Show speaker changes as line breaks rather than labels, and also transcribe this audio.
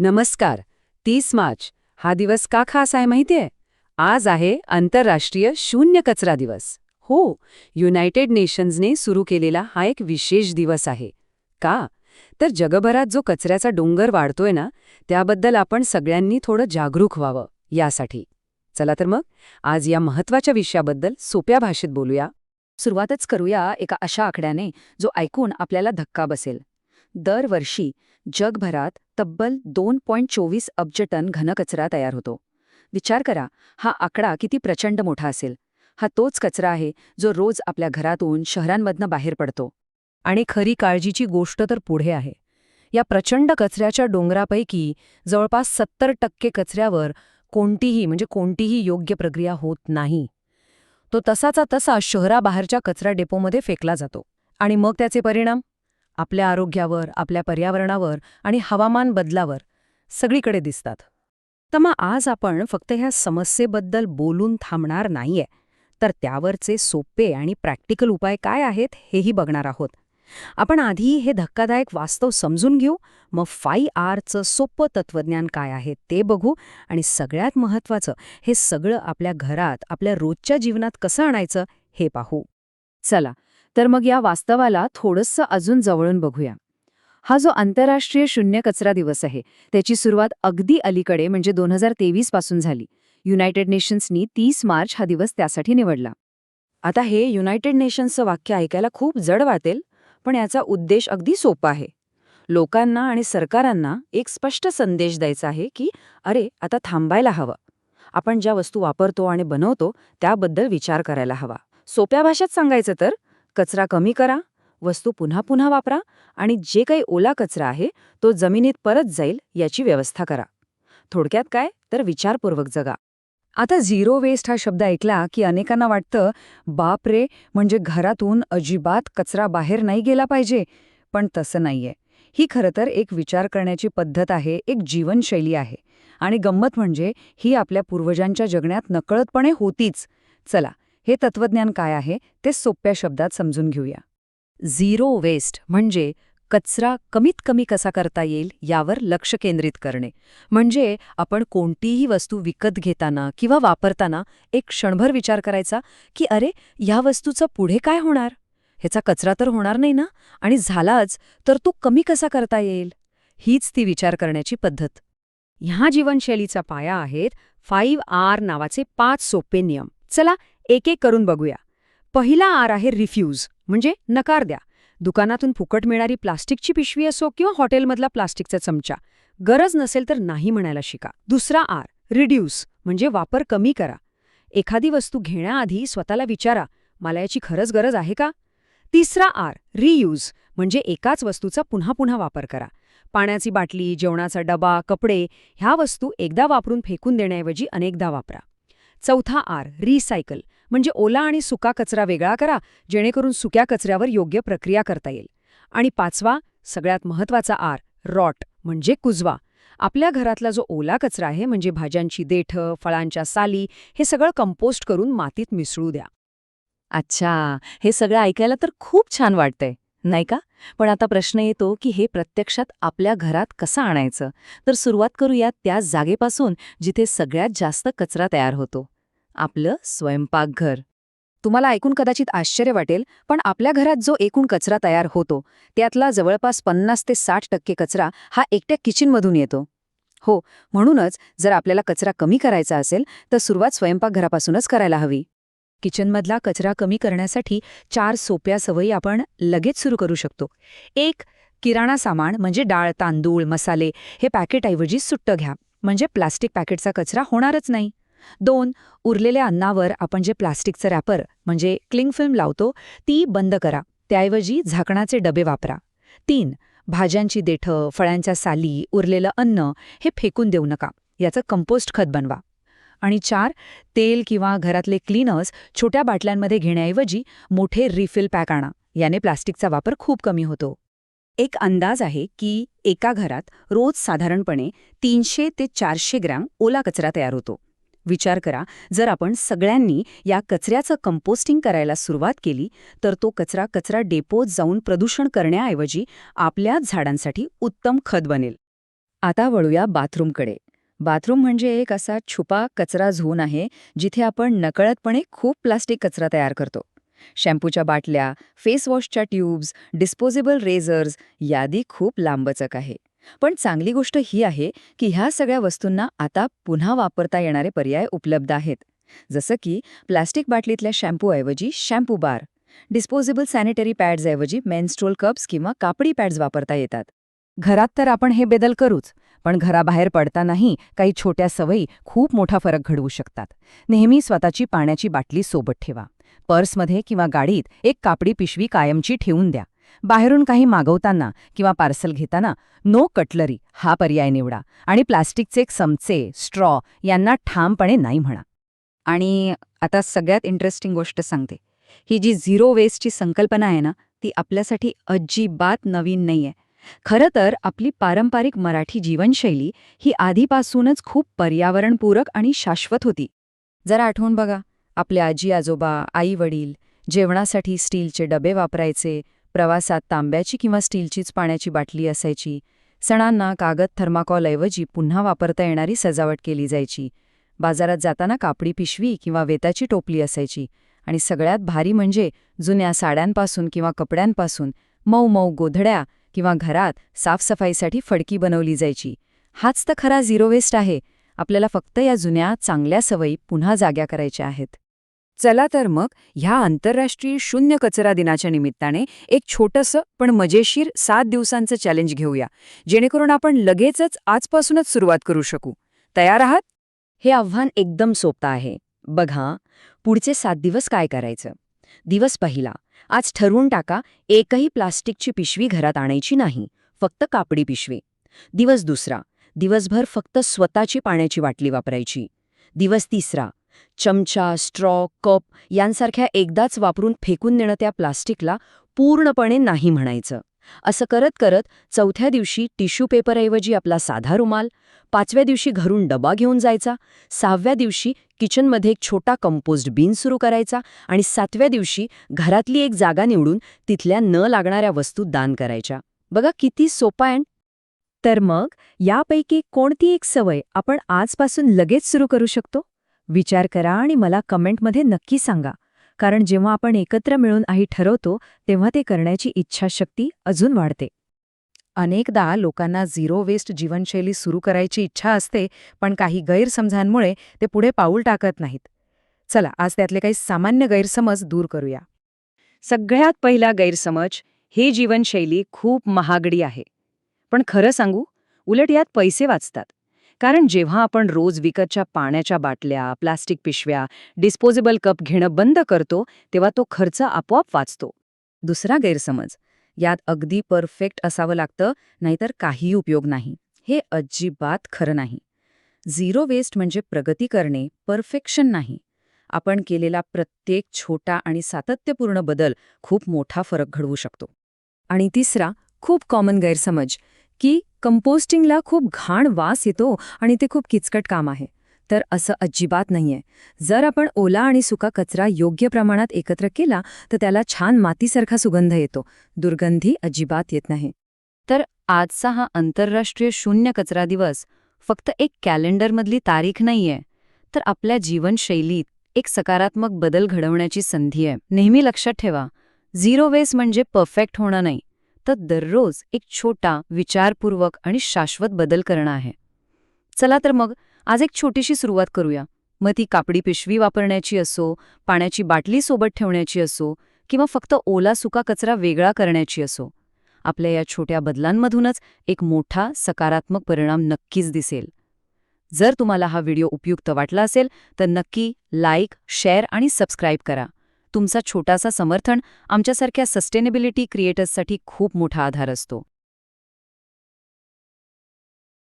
नमस्कार. 30 मार्च हा दिवस का खास आहे माहितीये? आज आहे आंतरराष्ट्रीय शून्य कचरा दिवस. हो, युनायटेड नेशन्सने सुरू केलेला हा एक विशेष दिवस आहे. का? तर जगभरात जो कचऱ्याचा डोंगर वाढतोय ना, त्याबद्दल आपण सगळ्यांनी थोडं जागरूक व्हावं यासाठी. चला तर मग आज या महत्वाच्या विषयाबद्दल सोप्या भाषेत बोलूया.
सुरुवातच करूया एका अशा आकड्याने जो ऐकून आपल्याला धक्का बसेल. दरवर्षी जगभरात तब्बल 2.24 अब्ज टन घनकचरा तयार होतो. विचार करा, हा आकडा किती प्रचंड मोठा असेल. हा तोच कचरा आहे जो रोज आपल्या घरातून शहरांमधनं बाहेर पडतो.
आणि खरी काळजीची गोष्ट तर पुढे आहे. या प्रचंड कचऱ्याच्या डोंगरापैकी जवळपास 70% कचऱ्यावर कोणतीही योग्य प्रक्रिया होत नाही. तो तसाचा तसा शहराबाहेरच्या कचरा डेपोमध्ये फेकला जातो. आणि मग त्याचे परिणाम आपल्या आरोग्यावर, आपल्या पर्यावरणावर आणि हवामान बदलावर सगळीकडे दिसतात. तर मग आज आपण फक्त ह्या समस्येबद्दल बोलून थांबणार नाहीये, तर त्यावरचे सोपे आणि प्रॅक्टिकल उपाय काय आहेत हेही बघणार आहोत. आपण आधी हे धक्कादायक वास्तव समजून घेऊ, मग 5Rचं सोपं तत्वज्ञान काय आहे ते बघू आणि सगळ्यात महत्त्वाचं, हे सगळं आपल्या घरात, आपल्या रोजच्या जीवनात कसं आणायचं हे पाहू.
चला, तर मग या वास्तवाला थोडंसं अजून जवळून बघूया. हा जो आंतरराष्ट्रीय शून्य कचरा दिवस आहे, त्याची सुरुवात अगदी अलीकडे म्हणजे 2023 पासून झाली. युनायटेड नेशन्सनी 30 मार्च हा दिवस त्यासाठी निवडला. आता हे युनायटेड नेशन्सचं वाक्य ऐकायला खूप जड वाटेल, पण याचा उद्देश अगदी सोपा आहे. लोकांना आणि सरकारांना एक स्पष्ट संदेश द्यायचा आहे की अरे, आता थांबायला हवं. आपण ज्या वस्तू वापरतो आणि बनवतो त्याबद्दल विचार करायला हवा. सोप्या भाषेत सांगायचं तर कचरा कमी करा, वस्तू पुन्हा पुन्हा वापरा आणि जे काही ओला कचरा आहे तो जमिनीत परत जाईल याची व्यवस्था करा. थोडक्यात काय तर विचारपूर्वक जगा.
आता झिरो वेस्ट हा शब्द ऐकला की अनेकांना वाटतं, बाप रे, म्हणजे घरातून अजिबात कचरा बाहेर नाही गेला पाहिजे. पण तसं नाहीये. ही खरं तर एक विचार करण्याची पद्धत आहे, एक जीवनशैली आहे. आणि गंमत म्हणजे ही आपल्या पूर्वजांच्या जगण्यात नकळतपणे होतीच. चला, हे तत्वज्ञान काय आहे ते सोप्या शब्दात समजून घेऊया. झिरो वेस्ट म्हणजे कचरा कमीत कमी कसा करता येईल यावर लक्ष केंद्रित करणे. म्हणजे आपण कोणतीही वस्तू विकत घेताना किंवा वापरताना एक क्षणभर विचार करायचा की अरे, ह्या वस्तूचं पुढे काय होणार? ह्याचा कचरा तर होणार नाही ना? आणि झालाच तर तो कमी कसा करता येईल? हीच ती विचार करण्याची पद्धत. ह्या जीवनशैलीचा पाया आहेत 5R नावाचे 5 सोपे नियम. चला, एक एक करून बघूया. पहिला आर आहे रिफ्यूज, म्हणजे नकार द्या. दुकानातून फुकट मिळणारी प्लास्टिकची पिशवी असो किंवा हॉटेलमधला प्लास्टिकचा चमचा, गरज नसेल तर नाही म्हणायला शिका. दुसरा आर रिड्यूस, म्हणजे वापर कमी करा. एखादी वस्तू घेण्याआधी स्वतःला विचारा, मला याची खरंच गरज आहे का? तिसरा आर रियूज, म्हणजे एकाच वस्तूचा पुन्हा पुन्हा वापर करा. पाण्याची बाटली, जेवणाचा डबा, कपडे ह्या वस्तू एकदा वापरून फेकून देण्याऐवजी अनेकदा वापरा. चौथा आर रिसायकल, म्हणजे ओला आणि सुका कचरा वेगळा करा, जेणेकरून सुक्या कचऱ्यावर योग्य प्रक्रिया करता येईल. आणि पाचवा, सगळ्यात महत्त्वाचा आर रॉट, म्हणजे कुजवा. आपल्या घरातला जो ओला कचरा आहे, म्हणजे भाज्यांची देठं, फळांच्या साली, हे सगळं कंपोस्ट करून मातीत मिसळू द्या.
अच्छा, हे सगळं ऐकायला तर खूप छान वाटतंय, नाही का? पण आता प्रश्न येतो की हे प्रत्यक्षात आपल्या घरात कसं आणायचं? तर सुरुवात करूया त्या जागेपासून जिथे सगळ्यात जास्त कचरा तयार होतो. आपलं स्वयंपाकघर. तुम्हाला ऐकून कदाचित आश्चर्य वाटेल, पण आपल्या घरात जो एकूण कचरा तयार होतो त्यातला जवळपास 50 ते 60% कचरा हा एकट्या किचनमधून येतो. हो, म्हणूनच जर आपल्याला कचरा कमी करायचा असेल तर सुरुवात स्वयंपाकघरापासूनच करायला हवी. किचनमधला कचरा कमी करण्यासाठी 4 सोप्या सवयी आपण लगेच सुरू करू शकतो. 1. किराणा सामान म्हणजे डाळ, तांदूळ, मसाले हे पॅकेटऐवजी सुट्टं घ्या, म्हणजे प्लास्टिक पॅकेटचा कचरा होणारच नाही. 2. उरलेल्या अन्नावर आपण जे प्लास्टिकचं रॅपर म्हणजे क्लिंग फिल्म लावतो ती बंद करा, त्याऐवजी झाकणाचे डबे वापरा. 3. भाज्यांची देठं, फळांच्या साली, उरलेलं अन्न हे फेकून देऊ नका, याचं कंपोस्ट खत बनवा. आणि 4. तेल किंवा घरातले क्लीनर्स छोट्या बाटल्यांमध्ये घेण्याऐवजी मोठे रिफिल पॅक आणा, याने प्लास्टिकचा वापर खूप कमी होतो. एक अंदाज आहे की एका घरात रोज साधारणपणे 300 ते 400 ग्रॅम ओला कचरा तयार होतो. विचार करा, जर आपण सगळ्यांनी या कचऱ्याचं कंपोस्टिंग करायला सुरुवात केली तर तो कचरा डेपोत जाऊन प्रदूषण करण्याऐवजी आपल्याच झाडांसाठी उत्तम खत बनेल.
आता वळूया बाथरूमकडे. बाथरूम म्हणजे एक असा छुपा कचरा झोन आहे जिथे आपण नकळतपणे खूप प्लास्टिक कचरा तयार करतो. शॅम्पूच्या बाटल्या, फेस वॉशच्या ट्यूब्स, डिस्पोजेबल रेझर्स, यादी खूप लांबचक आहे. पण चांगली गोष्ट ही आहे की ह्या सगळ्या वस्तूंना आता पुन्हा वापरता येणारे पर्याय उपलब्ध आहेत. जसं की प्लास्टिक बाटलीतल्या शॅम्पूऐवजी शॅम्पू बार, डिस्पोजेबल सॅनिटरी पॅड्सऐवजी मेन्स्ट्रुअल कप्स किंवा कापडी पॅड्स वापरता येतात.
घरात तर आपण हे बदल करूच, पण घराबाहेर पडतानाही काही छोट्या सवयी खूप मोठा फरक घडवू शकतात. नेहमी स्वतःची पाण्याची बाटली सोबत ठेवा. पर्समध्ये किंवा गाडीत एक कापडी पिशवी कायमची ठेवून द्या. बाहेरून काही मागवताना किंवा पार्सल घेताना नो कटलरी हा पर्याय निवडा आणि प्लास्टिकचे चमचे, स्ट्रॉ यांना ठामपणे नाही म्हणा.
आणि आता सगळ्यात इंटरेस्टिंग गोष्ट सांगते. ही जी झिरो वेस्टची संकल्पना आहे ना, ती आपल्यासाठी अजिबात नवीन नाहीये. खरं तर आपली पारंपरिक मराठी जीवनशैली ही आधीपासूनच खूप पर्यावरणपूरक आणि शाश्वत होती. जरा आठवून बघा, आपल्या आजी-आजोबा, आई-वडील जेवणासाठी स्टीलचे डबे वापरायचे, प्रवासात तांब्याची किंवा स्टीलचीच पाण्याची बाटली असायची, सणांना कागद थर्माकॉलऐवजी पुन्हा वापरता येणारी सजावट केली जायची, बाजारात जाताना कापडी पिशवी किंवा वेताची टोपली असायची आणि सगळ्यात भारी म्हणजे जुन्या साड्यांपासून किंवा कपड्यांपासून मऊ मऊ गोधड्या किंवा घरात साफसफाईसाठी फडकी बनवली जायची. हाच तर खरा झिरो वेस्ट आहे. आपल्याला फक्त या जुन्या चांगल्या सवयी पुन्हा जाग्या करायच्या आहेत. चला तर मग ह्या आंतरराष्ट्रीय शून्य कचरा दिनाच्या निमित्ताने एक छोटंसं पण मजेशीर 7 दिवसांचं चॅलेंज घेऊया, जेणेकरून आपण लगेचच आजपासूनच सुरुवात करू शकू. तयार आहात?
हे आव्हान एकदम सोपं आहे. बघा, पुढचे 7 दिवस काय करायचं. दिवस पहिला, आज ठरवून टाका एकही प्लास्टिकची पिशवी घरात आणायची नाही, फक्त कापडी पिशवी. दिवस दुसरा, दिवसभर फक्त स्वतःची पाण्याची बाटली वापरायची. दिवस तिसरा, चमचा, स्ट्रॉ, कप यांसारख्या एकदाच वापरून फेकून देणं त्या प्लास्टिकला पूर्णपणे नाही म्हणायचं. असं करत करत चौथ्या दिवशी टिश्यू पेपरऐवजी आपला साधा रुमाल, 5व्या दिवशी घरून डबा घेऊन जायचा, 6व्या दिवशी किचनमध्ये एक छोटा कंपोस्ट बिन सुरू करायचा आणि 7व्या दिवशी घरातली एक जागा निवडून तिथल्या न लागणाऱ्या वस्तू दान करायच्या. बघा किती सोपा आहे.
तर मग यापैकी कोणती एक सवय आपण आजपासून लगेच सुरू करू शकतो? विचार करा आणि मला कमेंटमध्ये नक्की सांगा. कारण जेव्हा आपण एकत्र मिळून काही ठरवतो तेव्हा ते करण्याची इच्छाशक्ती अजून वाढते.
अनेकदा लोकांना झिरो वेस्ट जीवनशैली सुरू करायची इच्छा असते, पण काही गैरसमजांमुळे ते पुढे पाऊल टाकत नाहीत. चला, आज त्यातले काही सामान्य गैरसमज दूर करूया. सगळ्यात पहिला गैरसमज, ही जीवनशैली खूप महागडी आहे. पण खरं सांगू, उलट यात पैसे वाचतात. कारण जेव्हा आपण रोज विकतच्या पाण्याच्या बाटल्या, प्लास्टिक पिशव्या, डिस्पोजेबल कप घेणं बंद करतो, तेव्हा तो खर्च आपोआप वाचतो. दुसरा गैरसमज, यात अगदी परफेक्ट असावं लागतं, नाहीतर काही उपयोग नाही. हे अजिबात खरं नाही. झिरो वेस्ट म्हणजे प्रगती करणे, परफेक्शन नाही. आपण केलेला प्रत्येक छोटा आणि सातत्यपूर्ण बदल खूप मोठा फरक घडवू शकतो.
आणि तिसरा, खूप कॉमन गैरसमज, की कंपोस्टिंगला खूप घाण वास येतो आणि ते खूप किचकट काम आहे. तर असं अजिबात नाहीये. जर आपण ओला आणि सुका कचरा योग्य प्रमाणात एकत्र केला तर त्याला छान मातीसारखा सुगंध येतो. दुर्गंधी अजिबात येत नाही.
तर आजचा हा आंतरराष्ट्रीय शून्य कचरा दिवस फक्त एक कॅलेंडरमधली तारीख नाहीये, तर आपल्या जीवनशैलीत एक सकारात्मक बदल घडवण्याची संधी आहे. नेहमी लक्षात ठेवा, झिरो वेस्ट म्हणजे परफेक्ट होणं नाही, तर दररोज एक छोटा, विचारपूर्वक आणि शाश्वत बदल करणं आहे. चला तर मग आज एक छोटीशी सुरुवात करूया. मग ती कापडी पिशवी वापरण्याची असो, पाण्याची बाटली सोबत ठेवण्याची असो, किंवा फक्त ओला सुका कचरा वेगळा करण्याची असो. आपल्या या छोट्या बदलांमधूनच एक मोठा सकारात्मक परिणाम नक्कीच दिसेल. जर तुम्हाला हा व्हिडिओ उपयुक्त वाटला असेल तर नक्की लाईक, शेअर आणि सबस्क्राईब करा. तुमचा छोटासा समर्थन आमच्यासारख्या सस्टेनेबिलिटी क्रिएटर्ससाठी खूप मोठा आधार असतो.